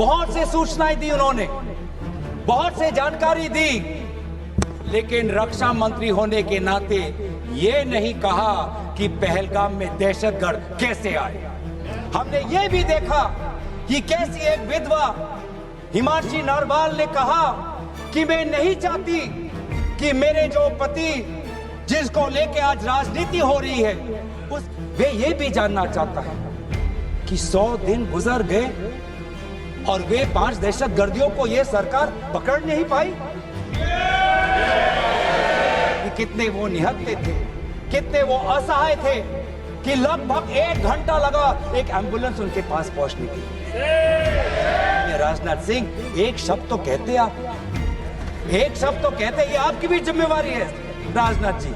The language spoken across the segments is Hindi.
बहुत से सूचनाएं दी उन्होंने, बहुत से जानकारी दी, लेकिन रक्षा मंत्री होने के नाते ये नहीं कहा कि पहलगाम में दहशतगर्द कैसे आए। हमने ये भी देखा कि कैसी एक विधवा हिमांशी नरवाल ने कहा कि मैं नहीं चाहती कि मेरे जो पति जिसको लेके आज राजनीति हो रही है वे ये भी जानना चाहता है कि 100 दिन गुजर गए और वे 5 दहशतगर्दियों को ये सरकार पकड़ नहीं पाई। कि कितने वो निहत्थे थे, कितने वो असहाय थे कि लगभग 1 घंटा लगा एक एम्बुलेंस उनके पास पहुंचने के लिए। राजनाथ सिंह, एक शब्द तो कहते आप, एक शब्द तो कहते, ये आपकी भी जिम्मेवारी है राजनाथ जी,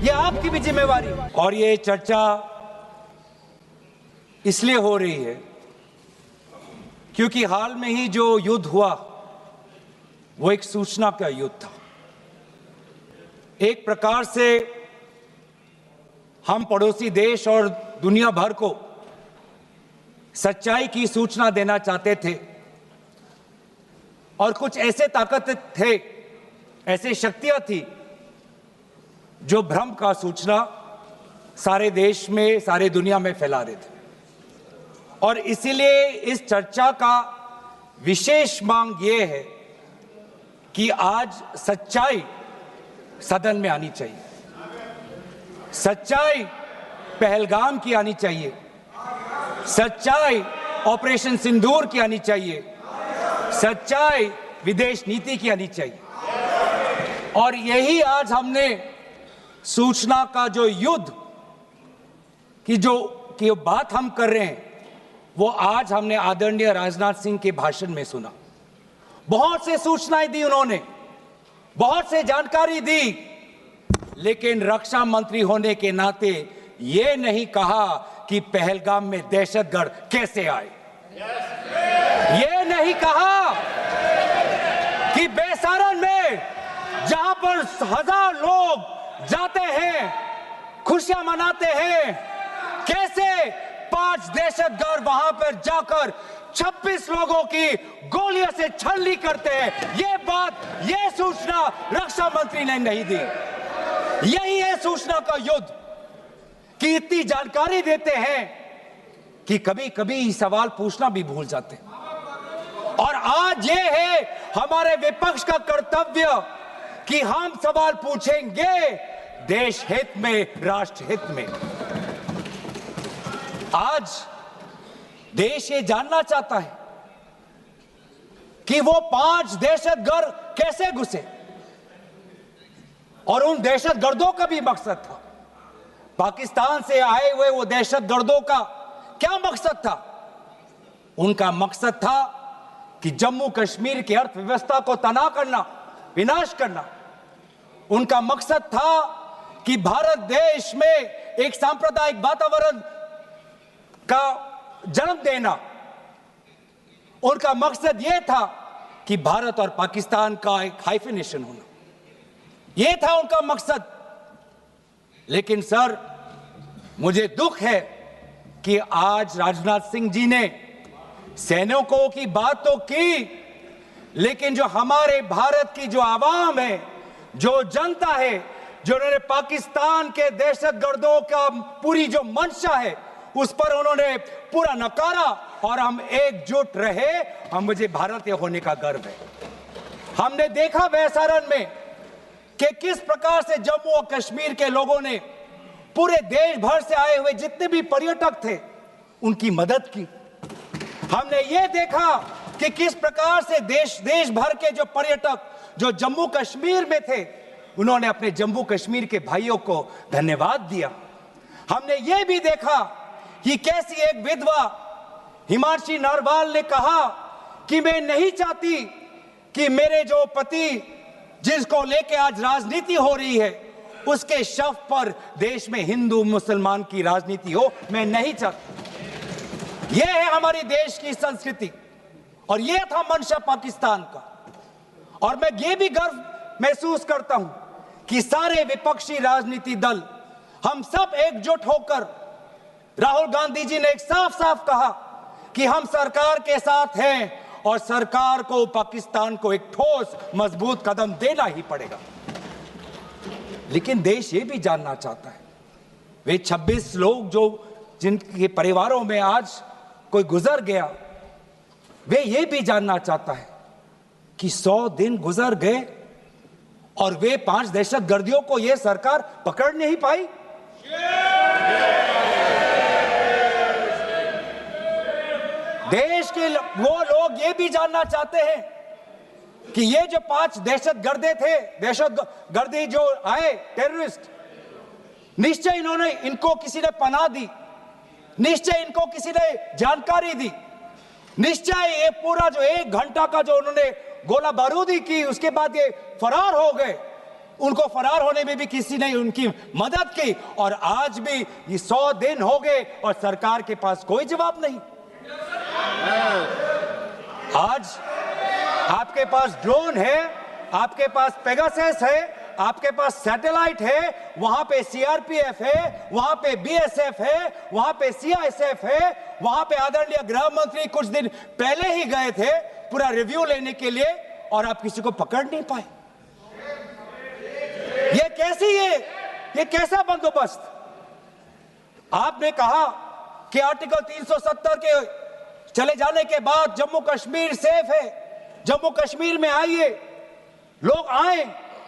ये आपकी भी जिम्मेवारी। और ये चर्चा इसलिए हो रही है क्योंकि हाल में ही जो युद्ध हुआ वो एक सूचना का युद्ध था। एक प्रकार से हम पड़ोसी देश और दुनिया भर को सच्चाई की सूचना देना चाहते थे और कुछ ऐसे ताकत थे, ऐसे शक्तियां थी जो भ्रम का सूचना सारे देश में, सारे दुनिया में फैला रहे थे। और इसीलिए इस चर्चा का विशेष मांग ये है कि आज सच्चाई सदन में आनी चाहिए, सच्चाई पहलगाम की आनी चाहिए, सच्चाई ऑपरेशन सिंदूर की आनी चाहिए, सच्चाई विदेश नीति की आनी चाहिए। और यही आज हमने सूचना का जो युद्ध की जो बात हम कर रहे हैं वो आज हमने आदरणीय राजनाथ सिंह के भाषण में सुना। बहुत से सूचनाएं दी उन्होंने, बहुत से जानकारी दी, लेकिन रक्षा मंत्री होने के नाते ये नहीं कहा कि पहलगाम में दहशतगर्द कैसे आए। ये नहीं कहा कि बेसारन में जहां पर 1000 लोग जाते हैं, खुशियां मनाते हैं, कैसे 5 दहशतगर्द वहां पर जाकर 26 लोगों की गोलियों से छलनी करते हैं। ये बात, ये सूचना रक्षा मंत्री ने नहीं दी। यही है सूचना का युद्ध कि इतनी जानकारी देते हैं कि कभी कभी सवाल पूछना भी भूल जाते हैं। और आज ये है हमारे विपक्ष का कर्तव्य कि हम सवाल पूछेंगे देश हित में, राष्ट्र हित में। आज देश ये जानना चाहता है कि वो 5 दहशतगर्द कैसे घुसे और उन दहशतगर्दों का भी मकसद था। पाकिस्तान से आए हुए वो दहशतगर्दों का क्या मकसद था? उनका मकसद था कि जम्मू कश्मीर की अर्थव्यवस्था को तनाव करना, विनाश करना। उनका मकसद था कि भारत देश में एक सांप्रदायिक वातावरण का जन्म देना। उनका मकसद यह था कि भारत और पाकिस्तान का एक हाइफिनेशन होना, यह था उनका मकसद। लेकिन सर, मुझे दुख है कि आज राजनाथ सिंह जी ने सैनिकों की बात तो की, लेकिन जो हमारे भारत की जो आवाम है, जो जनता है, जो उन्होंने पाकिस्तान के दहशतगर्दों का पूरी जो मंशा है उस पर उन्होंने पूरा नकारा। और हम एकजुट रहे, हम मुझे भारतीय होने का गर्व है। हमने देखा बेसारन में कि किस प्रकार से जम्मू और कश्मीर के लोगों ने पूरे देश भर से आए हुए जितने भी पर्यटक थे उनकी मदद की। हमने ये देखा कि किस प्रकार से देश भर के जो पर्यटक जो जम्मू कश्मीर में थे उन्होंने अपने जम्मू कश्मीर के भाइयों को धन्यवाद दिया। हमने ये भी देखा कि कैसी एक विधवा हिमांशी नरवाल ने कहा कि मैं नहीं चाहती कि मेरे जो पति जिसको लेके आज राजनीति हो रही है उसके शव पर देश में हिंदू मुसलमान की राजनीति हो, मैं नहीं चाहती। यह है हमारी देश की संस्कृति और यह था मंशा पाकिस्तान का। और मैं ये भी गर्व महसूस करता हूं कि सारे विपक्षी राजनीति दल, हम सब एकजुट होकर, राहुल गांधी जी ने एक साफ साफ कहा कि हम सरकार के साथ हैं और सरकार को पाकिस्तान को एक ठोस मजबूत कदम देना ही पड़ेगा। लेकिन देश ये भी जानना चाहता है, वे 26 लोग जो जिनके परिवारों में आज कोई गुजर गया, वे ये भी जानना चाहता है कि 100 दिन गुजर गए और वे 5 दहशतगर्दियों को यह सरकार पकड़ नहीं पाई। देश के वो लोग ये भी जानना चाहते हैं कि ये जो 5 दहशतगर्दे थे, दहशतगर्दी जो आए टेररिस्ट, निश्चय इनको किसी ने पनाह दी, निश्चय इनको किसी ने जानकारी दी, निश्चय ये पूरा जो 1 घंटा का जो उन्होंने गोला बारूदी की, उसके बाद ये फरार हो गए। उनको फरार होने में भी किसी ने उनकी मदद की और आज भी ये 100 दिन हो गए और सरकार के पास कोई जवाब नहीं। आज आपके पास ड्रोन है, आपके पास पेगासस है, आपके पास सैटेलाइट है, वहां पे सीआरपीएफ है, वहां पे बीएसएफ है, वहां पे सीआईएसएफ है, वहां पे आदरणीय गृह मंत्री कुछ दिन पहले ही गए थे पूरा रिव्यू लेने के लिए और आप किसी को पकड़ नहीं पाए। ये कैसा बंदोबस्त? आपने कहा कि आर्टिकल 370 के चले जाने के बाद जम्मू कश्मीर सेफ है, जम्मू कश्मीर में आइए। लोग आए,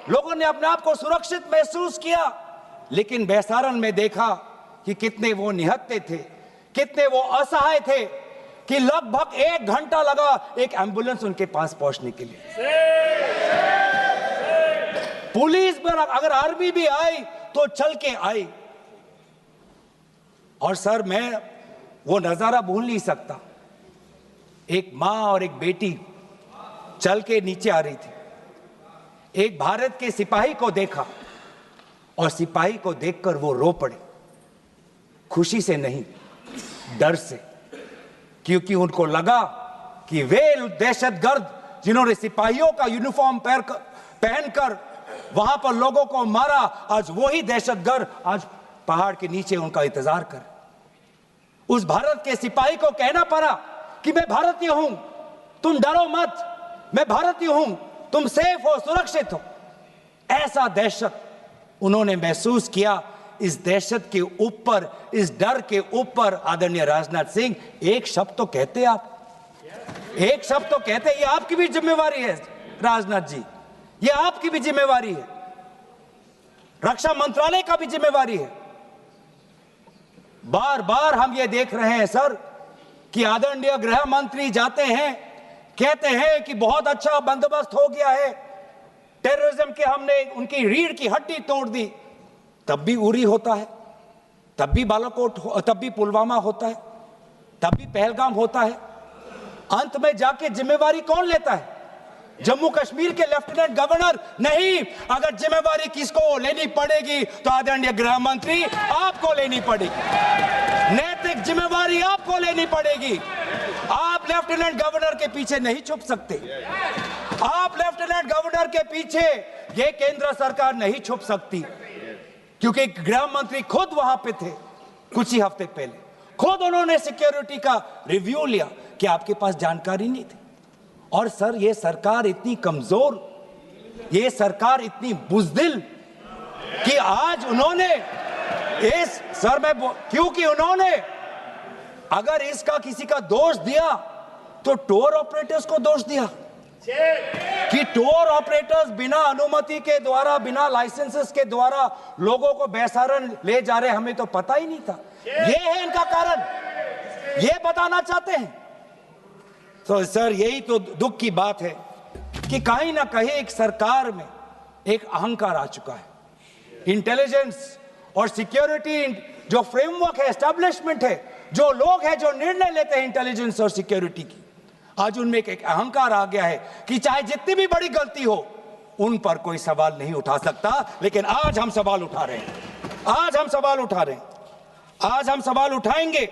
लोगों ने अपने आप को सुरक्षित महसूस किया, लेकिन बेसारन में देखा कि कितने वो निहत्थे थे, कितने वो असहाय थे कि लगभग 1 घंटा लगा एक एम्बुलेंस उनके पास पहुंचने के लिए। पुलिस पर अगर आर्मी भी आई तो चल के आई। और सर, मैं वो नजारा भूल नहीं सकता, एक मां और एक बेटी चल के नीचे आ रही थी। एक भारत के सिपाही को देखा और सिपाही को देखकर वो रो पड़े, खुशी से नहीं, डर से, क्योंकि उनको लगा कि वे दहशतगर्द जिन्होंने सिपाहियों का यूनिफॉर्म पहनकर वहां पर लोगों को मारा, आज वही दहशतगर्द आज पहाड़ के नीचे उनका इंतजार कर। उस भारत के सिपाही को कहना पड़ा कि मैं भारतीय हूं, तुम डरो मत, मैं भारतीय हूं, तुम सेफ हो, सुरक्षित हो। ऐसा दहशत उन्होंने महसूस किया। इस दहशत के ऊपर, इस डर के ऊपर आदरणीय राजनाथ सिंह एक शब्द तो कहते, आप एक शब्द तो कहते। ये आपकी भी जिम्मेवारी है राजनाथ जी, ये आपकी भी जिम्मेवारी है, रक्षा मंत्रालय का भी जिम्मेवारी है। बार बार हम ये देख रहे हैं सर कि आदरणीय गृह मंत्री जाते हैं, कहते हैं कि बहुत अच्छा बंदोबस्त हो गया है, टेररिज्म के हमने उनकी रीढ़ की हड्डी तोड़ दी। तब भी उरी होता है, तब भी बालाकोट, तब भी पुलवामा होता है, तब भी पहलगाम होता है। अंत में जाके जिम्मेवारी कौन लेता है? जम्मू कश्मीर के लेफ्टिनेंट गवर्नर नहीं। अगर जिम्मेवारी किसको लेनी पड़ेगी तो आदरणीय गृह मंत्री आपको लेनी पड़ेगी, नैतिक जिम्मेवारी आपको लेनी पड़ेगी। आप लेफ्टिनेंट गवर्नर के पीछे नहीं छुप सकते, आप लेफ्टिनेंट गवर्नर के पीछे ये केंद्र सरकार नहीं छुप सकती, क्योंकि गृह मंत्री खुद वहां पे थे कुछ ही हफ्ते पहले, खुद उन्होंने सिक्योरिटी का रिव्यू लिया कि आपके पास जानकारी नहीं थी। और सर, ये सरकार इतनी कमजोर, ये सरकार इतनी बुज़दिल कि आज उन्होंने इस सर में, क्योंकि उन्होंने अगर इसका किसी का दोष दिया तो टूर ऑपरेटर्स को दोष दिया कि टूर ऑपरेटर्स बिना अनुमति के द्वारा, बिना लाइसेंसेस के द्वारा लोगों को बेसारन ले जा रहे, हमें तो पता ही नहीं था। ये है इनका कारण, ये बताना चाहते हैं। तो सर, यही तो दुख की बात है कि कहीं ना कहीं एक सरकार में एक अहंकार आ चुका है। इंटेलिजेंस और सिक्योरिटी जो फ्रेमवर्क है, एस्टैब्लिशमेंट है, जो लोग हैं जो निर्णय लेते हैं इंटेलिजेंस और सिक्योरिटी की, आज उनमें एक अहंकार आ गया है कि चाहे जितनी भी बड़ी गलती हो उन पर कोई सवाल नहीं उठा सकता। लेकिन आज हम सवाल उठा रहे हैं, आज हम सवाल उठा रहे हैं, आज हम सवाल उठाएंगे